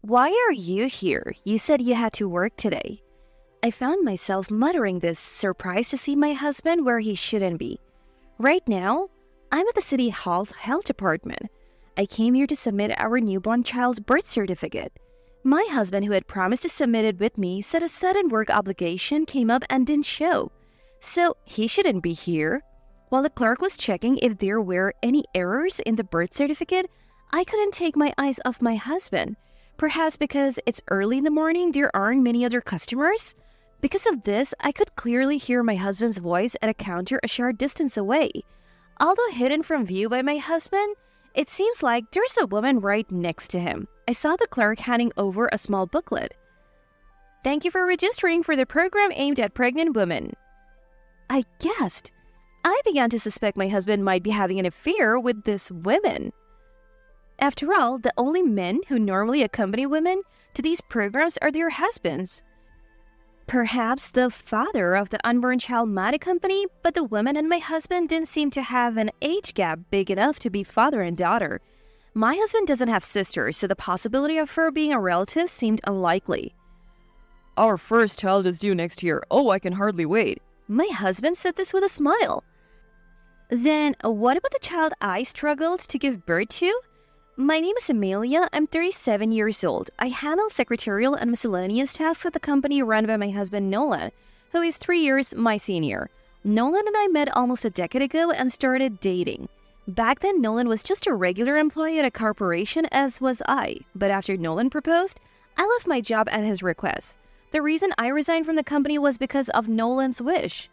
Why are you here? You said you had to work today. I found myself muttering this, surprised to see my husband where he shouldn't be. Right now, I'm at the City Hall's health department. I came here to submit our newborn child's birth certificate. My husband, who had promised to submit it with me, said a sudden work obligation came up and didn't show. So he shouldn't be here. While the clerk was checking if there were any errors in the birth certificate, I couldn't take my eyes off my husband. Perhaps because it's early in the morning, there aren't many other customers? Because of this, I could clearly hear my husband's voice at a counter a short distance away. Although hidden from view by my husband, it seems like there's a woman right next to him. I saw the clerk handing over a small booklet. "Thank you for registering for the program aimed at pregnant women." I guessed. I began to suspect my husband might be having an affair with this woman. After all, the only men who normally accompany women to these programs are their husbands. Perhaps the father of the unborn child might accompany, but the woman and my husband didn't seem to have an age gap big enough to be father and daughter. My husband doesn't have sisters, so the possibility of her being a relative seemed unlikely. Our first child is due next year. Oh, I can hardly wait. My husband said this with a smile. Then, what about the child I struggled to give birth to? My name is Amelia. I'm 37 years old. I handle secretarial and miscellaneous tasks at the company run by my husband Nolan, who is 3 years my senior. Nolan and I met almost a decade ago and started dating. Back then, Nolan was just a regular employee at a corporation, as was I. But after Nolan proposed, I left my job at his request. The reason I resigned from the company was because of Nolan's wish.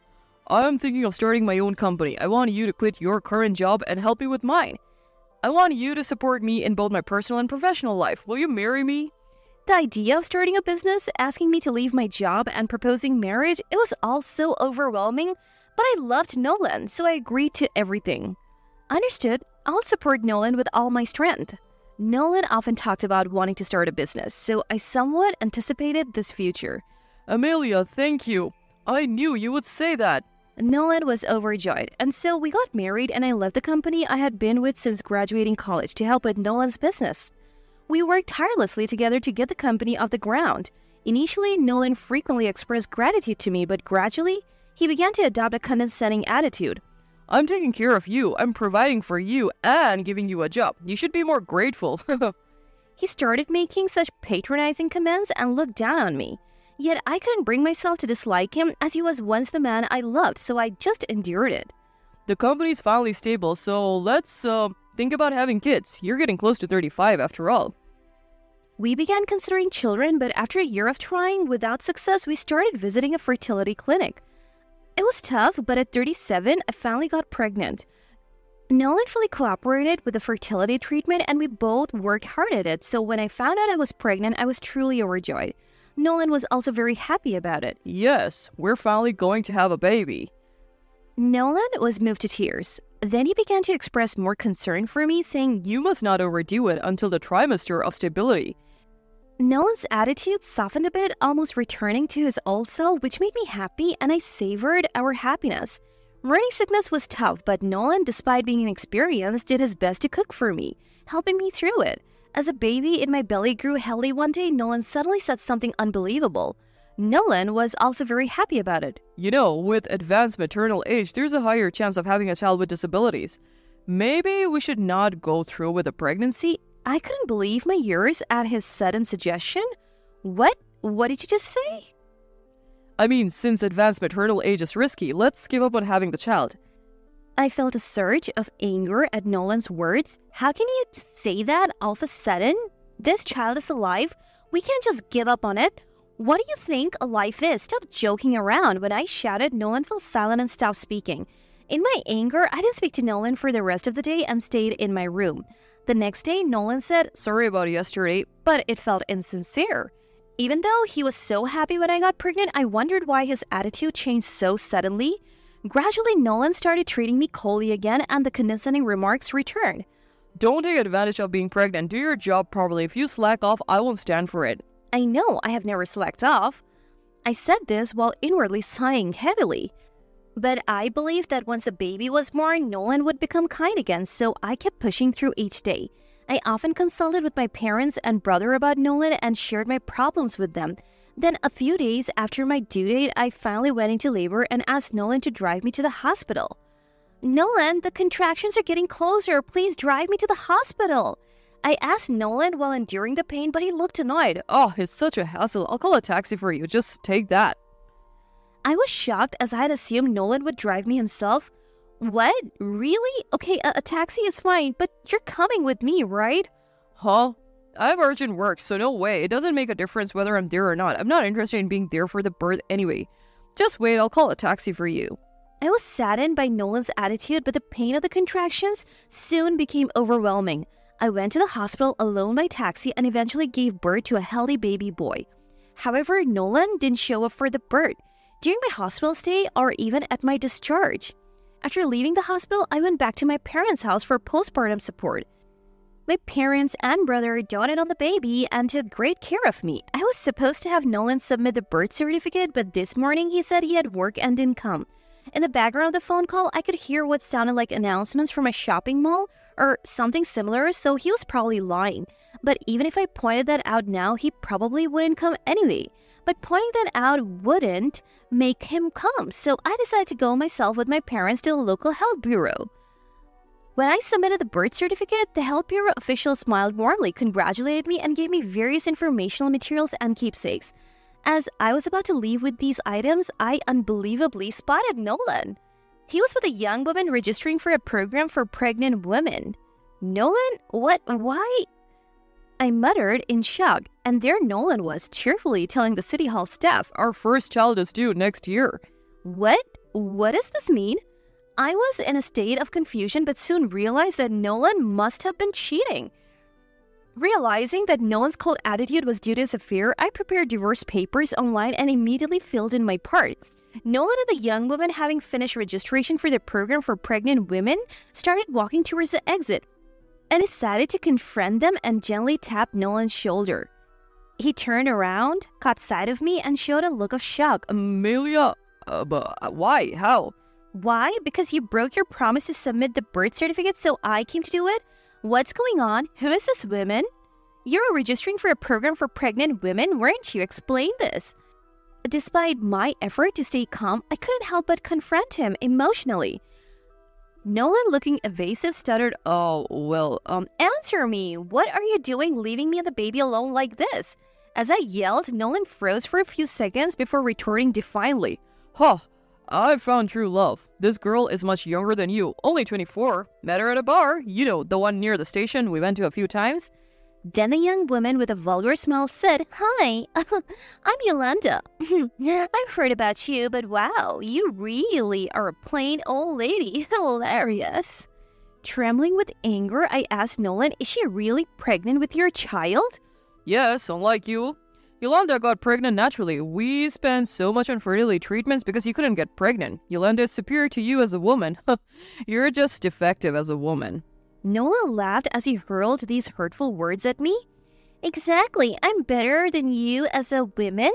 I'm thinking of starting my own company. I want you to quit your current job and help me with mine. I want you to support me in both my personal and professional life. Will you marry me? The idea of starting a business, asking me to leave my job, and proposing marriage, it was all so overwhelming, but I loved Nolan, so I agreed to everything. Understood, I'll support Nolan with all my strength. Nolan often talked about wanting to start a business, so I somewhat anticipated this future. Amelia, thank you. I knew you would say that. Nolan was overjoyed, and so we got married and I left the company I had been with since graduating college to help with Nolan's business. We worked tirelessly together to get the company off the ground. Initially, Nolan frequently expressed gratitude to me, but gradually, he began to adopt a condescending attitude. I'm taking care of you, I'm providing for you, and giving you a job. You should be more grateful. He started making such patronizing comments and looked down on me. Yet I couldn't bring myself to dislike him, as he was once the man I loved, so I just endured it. The company's finally stable, so let's think about having kids. You're getting close to 35 after all. We began considering children, but after a year of trying without success, we started visiting a fertility clinic. It was tough, but at 37, I finally got pregnant. Nolan fully cooperated with the fertility treatment, and we both worked hard at it, so when I found out I was pregnant, I was truly overjoyed. Nolan was also very happy about it. Yes, we're finally going to have a baby. Nolan was moved to tears. Then he began to express more concern for me, saying, You must not overdo it until the trimester of stability. Nolan's attitude softened a bit, almost returning to his old self, which made me happy, and I savored our happiness. Morning sickness was tough, but Nolan, despite being inexperienced, did his best to cook for me, helping me through it. As a baby in my belly grew healthy one day, Nolan suddenly said something unbelievable. Nolan was also very happy about it. You know, with advanced maternal age, there's a higher chance of having a child with disabilities. Maybe we should not go through with a pregnancy? I couldn't believe my ears at his sudden suggestion. What? What did you just say? I mean, since advanced maternal age is risky, let's give up on having the child. I felt a surge of anger at Nolan's words. How can you say that all of a sudden? This child is alive. We can't just give up on it. What do you think a life is? Stop joking around. When I shouted, Nolan fell silent and stopped speaking. In my anger, I didn't speak to Nolan for the rest of the day and stayed in my room. The next day, Nolan said, Sorry about yesterday, but it felt insincere. Even though he was so happy when I got pregnant, I wondered why his attitude changed so suddenly. Gradually, Nolan started treating me coldly again, and the condescending remarks returned. Don't take advantage of being pregnant. Do your job properly. If you slack off, I won't stand for it. I know I have never slacked off. I said this while inwardly sighing heavily. But I believed that once a baby was born, Nolan would become kind again, so I kept pushing through each day. I often consulted with my parents and brother about Nolan and shared my problems with them. Then a few days after my due date, I finally went into labor and asked Nolan to drive me to the hospital. Nolan, the contractions are getting closer. Please drive me to the hospital. I asked Nolan while enduring the pain, but he looked annoyed. Oh, it's such a hassle. I'll call a taxi for you. Just take that. I was shocked as I had assumed Nolan would drive me himself. What? Really? Okay, a taxi is fine, but you're coming with me, right? Huh? I have urgent work, so no way. It doesn't make a difference whether I'm there or not. I'm not interested in being there for the birth anyway. Just wait, I'll call a taxi for you. I was saddened by Nolan's attitude, but the pain of the contractions soon became overwhelming. I went to the hospital alone by taxi and eventually gave birth to a healthy baby boy. However, Nolan didn't show up for the birth during my hospital stay or even at my discharge. After leaving the hospital, I went back to my parents' house for postpartum support. My parents and brother doted on the baby and took great care of me. I was supposed to have Nolan submit the birth certificate, but this morning he said he had work and didn't come. In the background of the phone call, I could hear what sounded like announcements from a shopping mall or something similar, so he was probably lying. But even if I pointed that out now, he probably wouldn't come anyway. But pointing that out wouldn't make him come, so I decided to go myself with my parents to the local health bureau. When I submitted the birth certificate, the health bureau official smiled warmly, congratulated me, and gave me various informational materials and keepsakes. As I was about to leave with these items, I unbelievably spotted Nolan. He was with a young woman registering for a program for pregnant women. Nolan? What? Why? I muttered in shock, and there Nolan was, cheerfully telling the city hall staff, Our first child is due next year. What? What does this mean? I was in a state of confusion, but soon realized that Nolan must have been cheating. Realizing that Nolan's cold attitude was due to his affair, I prepared divorce papers online and immediately filled in my part. Nolan and the young woman, having finished registration for the program for pregnant women, started walking towards the exit. I decided to confront them and gently tap Nolan's shoulder. He turned around, caught sight of me, and showed a look of shock. Amelia? But why? How? Why? Because you broke your promise to submit the birth certificate, so I came to do it? What's going on? Who is this woman? You're registering for a program for pregnant women, weren't you? Explain this. Despite my effort to stay calm, I couldn't help but confront him emotionally. Nolan, looking evasive, stuttered, answer me. What are you doing leaving me and the baby alone like this? As I yelled, Nolan froze for a few seconds before retorting defiantly. Huh. I found true love. This girl is much younger than you, only 24. Met her at a bar, you know, the one near the station we went to a few times. Then the young woman with a vulgar smile said, Hi, I'm Yolanda. I've heard about you, but wow, you really are a plain old lady. Hilarious. Trembling with anger, I asked Nolan, Is she really pregnant with your child? Yes, unlike you. Yolanda got pregnant naturally. We spent so much on fertility treatments because you couldn't get pregnant. Yolanda is superior to you as a woman. You're just defective as a woman. Nolan laughed as he hurled these hurtful words at me. Exactly. I'm better than you as a woman.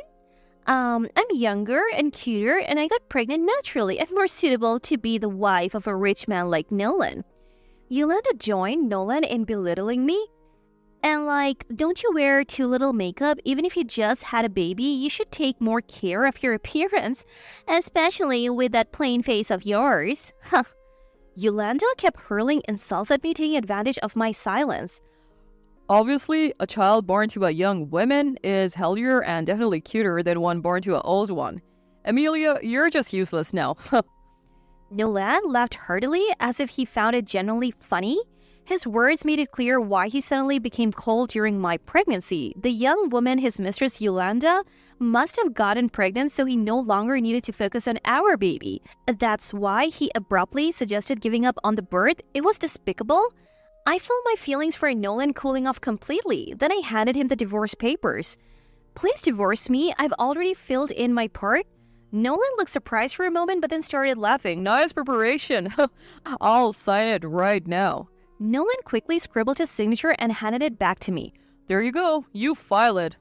I'm younger and cuter, and I got pregnant naturally. I'm more suitable to be the wife of a rich man like Nolan. Yolanda joined Nolan in belittling me. And don't you wear too little makeup? Even if you just had a baby, you should take more care of your appearance, especially with that plain face of yours. Huh. Yolanda kept hurling insults at me, taking advantage of my silence. Obviously, a child born to a young woman is healthier and definitely cuter than one born to an old one. Amelia, you're just useless now. Nolan laughed heartily as if he found it genuinely funny. His words made it clear why he suddenly became cold during my pregnancy. The young woman, his mistress Yolanda, must have gotten pregnant, so he no longer needed to focus on our baby. That's why he abruptly suggested giving up on the birth. It was despicable. I felt my feelings for Nolan cooling off completely. Then I handed him the divorce papers. Please divorce me. I've already filled in my part. Nolan looked surprised for a moment, but then started laughing. Nice preparation. I'll sign it right now. Nolan quickly scribbled his signature and handed it back to me. There you go. You file it.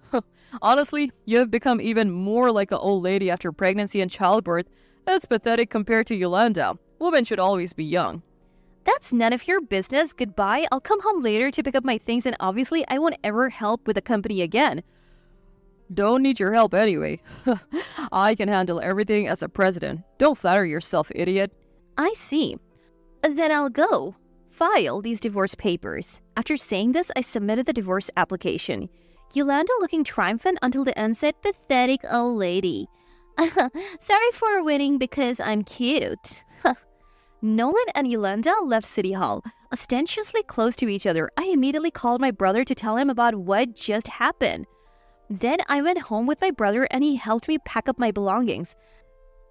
Honestly, you have become even more like an old lady after pregnancy and childbirth. That's pathetic compared to Yolanda. Women should always be young. That's none of your business. Goodbye. I'll come home later to pick up my things, and obviously I won't ever help with the company again. Don't need your help anyway. I can handle everything as a president. Don't flatter yourself, idiot. I see. Then I'll go. File these divorce papers. After saying this, I submitted the divorce application. Yolanda, looking triumphant until the end, said, "Pathetic old lady. Sorry for winning because I'm cute." Nolan and Yolanda left City Hall, ostentatiously close to each other. I immediately called my brother to tell him about what just happened. Then I went home with my brother and he helped me pack up my belongings.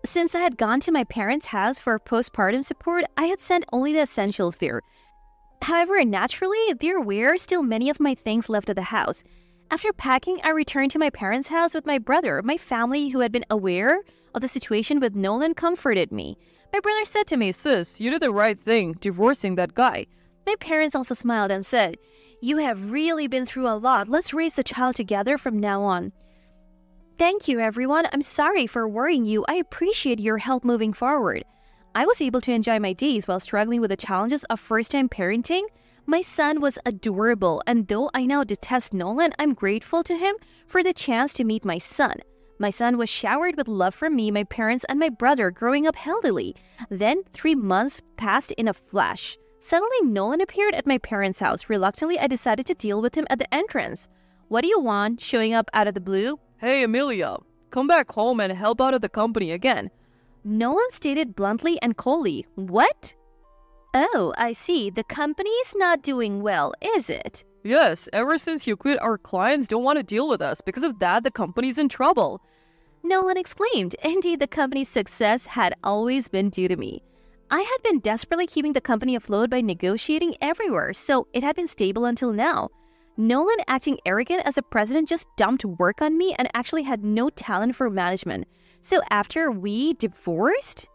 Since I had gone to my parents' house for postpartum support, I had sent only the essentials there. However, naturally, there were still many of my things left at the house. After packing, I returned to my parents' house with my brother. My family, who had been aware of the situation with Nolan, comforted me. My brother said to me, Sis, you did the right thing, divorcing that guy. My parents also smiled and said, "You have really been through a lot. Let's raise the child together from now on." Thank you, everyone. I'm sorry for worrying you. I appreciate your help moving forward. I was able to enjoy my days while struggling with the challenges of first-time parenting. My son was adorable, and though I now detest Nolan, I'm grateful to him for the chance to meet my son. My son was showered with love from me, my parents, and my brother, growing up healthily. Then 3 months passed in a flash. Suddenly, Nolan appeared at my parents' house. Reluctantly, I decided to deal with him at the entrance. "What do you want?" showing up out of the blue. Hey, Amelia, come back home and help out at the company again. Nolan stated bluntly and coldly. "What?" "Oh, I see. The company's not doing well, is it?" Yes, ever since you quit, our clients don't want to deal with us. Because of that, the company's in trouble. Nolan exclaimed. Indeed, the company's success had always been due to me. I had been desperately keeping the company afloat by negotiating everywhere, so it had been stable until now. Nolan, acting arrogant as a president, just dumped work on me and actually had no talent for management. So after we divorced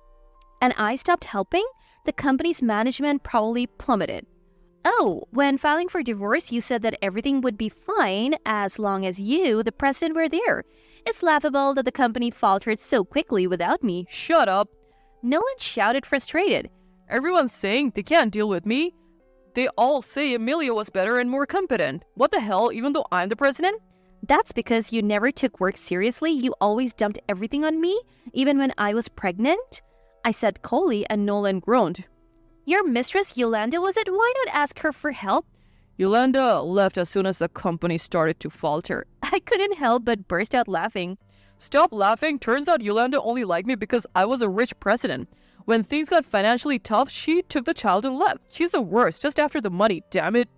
and I stopped helping, the company's management probably plummeted. "Oh, when filing for divorce, you said that everything would be fine as long as you, the president, were there. It's laughable that the company faltered so quickly without me." Shut up. Nolan shouted, frustrated. Everyone's saying they can't deal with me. They all say Amelia was better and more competent. What the hell, even though I'm the president? "That's because you never took work seriously. You always dumped everything on me, even when I was pregnant," I said coldly, and Nolan groaned. "Your mistress, Yolanda, was it? Why not ask her for help?" Yolanda left as soon as the company started to falter. I couldn't help but burst out laughing. Stop laughing. Turns out Yolanda only liked me because I was a rich president. When things got financially tough, she took the child and left. She's the worst, just after the money, damn it.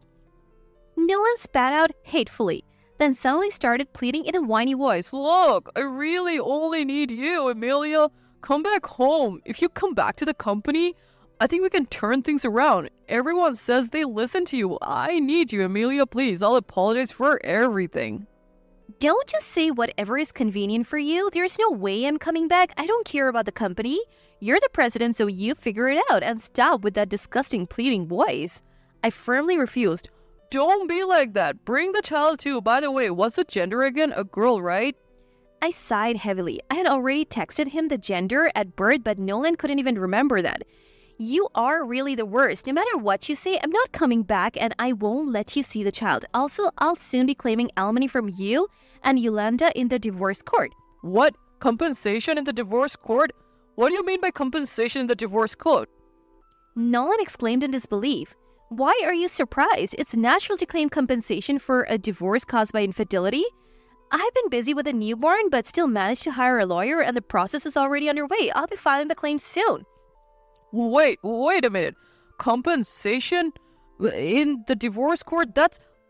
Nolan spat out hatefully, then suddenly started pleading in a whiny voice. Look, I really only need you, Amelia. Come back home. If you come back to the company, I think we can turn things around. Everyone says they listen to you. I need you, Amelia, please. I'll apologize for everything. "Don't just say whatever is convenient for you. There's no way I'm coming back. I don't care about the company. You're the president, so you figure it out and stop with that disgusting pleading voice." I firmly refused. Don't be like that. Bring the child too. By the way, what's the gender again? A girl, right? I sighed heavily. I had already texted him the gender at birth, but Nolan couldn't even remember that. "You are really the worst. No matter what you say, I'm not coming back and I won't let you see the child. Also, I'll soon be claiming alimony from you and Yolanda in the divorce court." What? Compensation in the divorce court? What do you mean by compensation in the divorce court? Nolan exclaimed in disbelief. "Why are you surprised? It's natural to claim compensation for a divorce caused by infidelity. I've been busy with a newborn, but still managed to hire a lawyer and the process is already underway. I'll be filing the claim soon." Wait a minute. Compensation in the divorce court?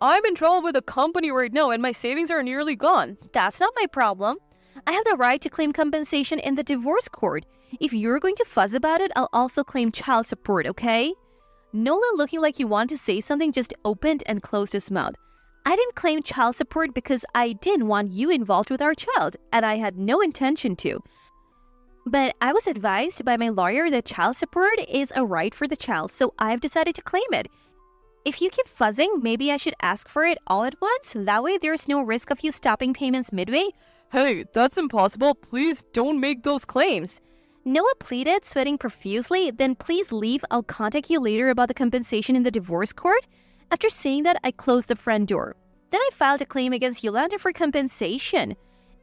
I'm in trouble with the company right now and my savings are nearly gone. "That's not my problem. I have the right to claim compensation in the divorce court. If you're going to fuss about it, I'll also claim child support, okay?" Nolan, looking like he wanted to say something, just opened and closed his mouth. "I didn't claim child support because I didn't want you involved with our child, and I had no intention to. But I was advised by my lawyer that child support is a right for the child, so I've decided to claim it. If you keep fuzzing, maybe I should ask for it all at once. That way there's no risk of you stopping payments midway." Hey, that's impossible. Please don't make those claims. Noah pleaded, sweating profusely. Then please leave. I'll contact you later about the compensation in the divorce court. After saying that, I closed the front door. Then I filed a claim against Yolanda for compensation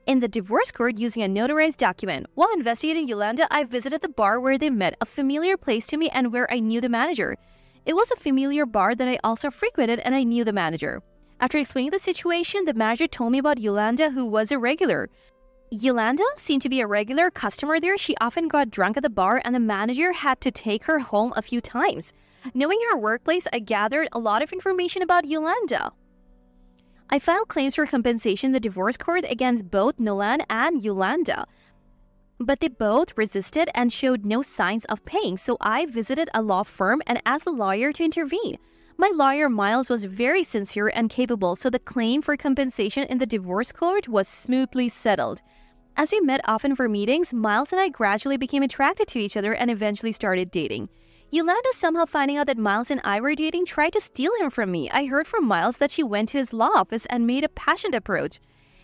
in the divorce court using a notarized document. While investigating Yolanda, I visited the bar where they met, a familiar place to me and where I knew the manager. It was a familiar bar that I also frequented, and I knew the manager. After explaining the situation, the manager told me about Yolanda, who was a regular. Yolanda seemed to be a regular customer there. She often got drunk at the bar, and the manager had to take her home a few times. Knowing her workplace, I gathered a lot of information about Yolanda. I filed claims for compensation in the divorce court against both Nolan and Yolanda, but they both resisted and showed no signs of paying, so I visited a law firm and asked the lawyer to intervene. My lawyer, Miles, was very sincere and capable, so the claim for compensation in the divorce court was smoothly settled. As we met often for meetings, Miles and I gradually became attracted to each other and eventually started dating. Yolanda, somehow finding out that Miles and I were dating, tried to steal him from me. I heard from Miles that she went to his law office and made a passionate approach.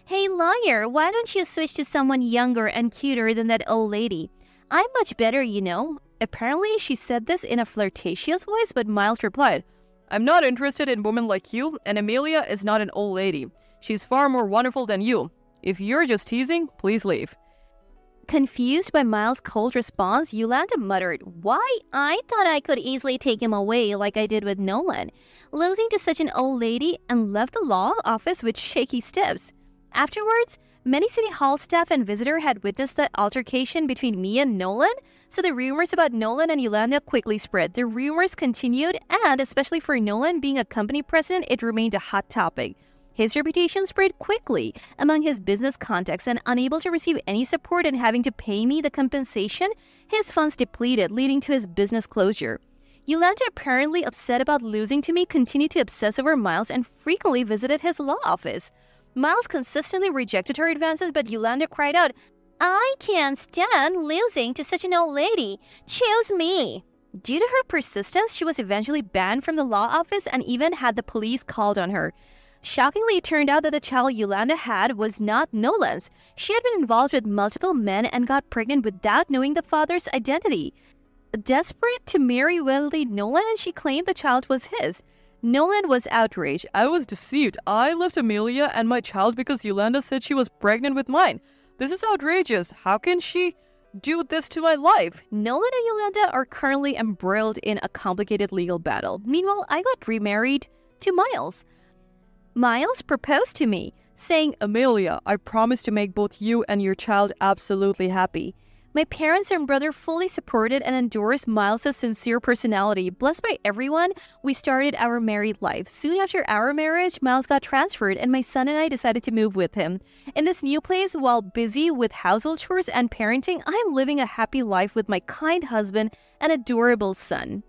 "Hey, lawyer, why don't you switch to someone younger and cuter than that old lady? I'm much better, you know." Apparently, she said this in a flirtatious voice, but Miles replied, "I'm not interested in women like you, and Amelia is not an old lady. She's far more wonderful than you. If you're just teasing, please leave." Confused by Miles' cold response, Yolanda muttered, "Why, I thought I could easily take him away like I did with Nolan," losing to such an old lady, and left the law office with shaky steps. Afterwards, many City Hall staff and visitors had witnessed the altercation between me and Nolan, so the rumors about Nolan and Yolanda quickly spread. The rumors continued, and especially for Nolan being a company president, it remained a hot topic. His reputation spread quickly among his business contacts, and unable to receive any support and having to pay me the compensation, his funds depleted, leading to his business closure. Yolanda, apparently upset about losing to me, continued to obsess over Miles and frequently visited his law office. Miles consistently rejected her advances, but Yolanda cried out, "I can't stand losing to such an old lady. Choose me." Due to her persistence, she was eventually banned from the law office and even had the police called on her. Shockingly, it turned out that the child Yolanda had was not Nolan's. She had been involved with multiple men and got pregnant without knowing the father's identity. Desperate to marry wealthy Nolan, she claimed the child was his. Nolan was outraged. "I was deceived. I left Amelia and my child because Yolanda said she was pregnant with mine. This is outrageous. How can she do this to my life?" Nolan and Yolanda are currently embroiled in a complicated legal battle. Meanwhile, I got remarried to Miles. Miles proposed to me, saying, "Amelia, I promise to make both you and your child absolutely happy." My parents and brother fully supported and endorsed Miles' sincere personality. Blessed by everyone, we started our married life. Soon after our marriage, Miles got transferred, and my son and I decided to move with him. In this new place, while busy with household chores and parenting, I am living a happy life with my kind husband and adorable son.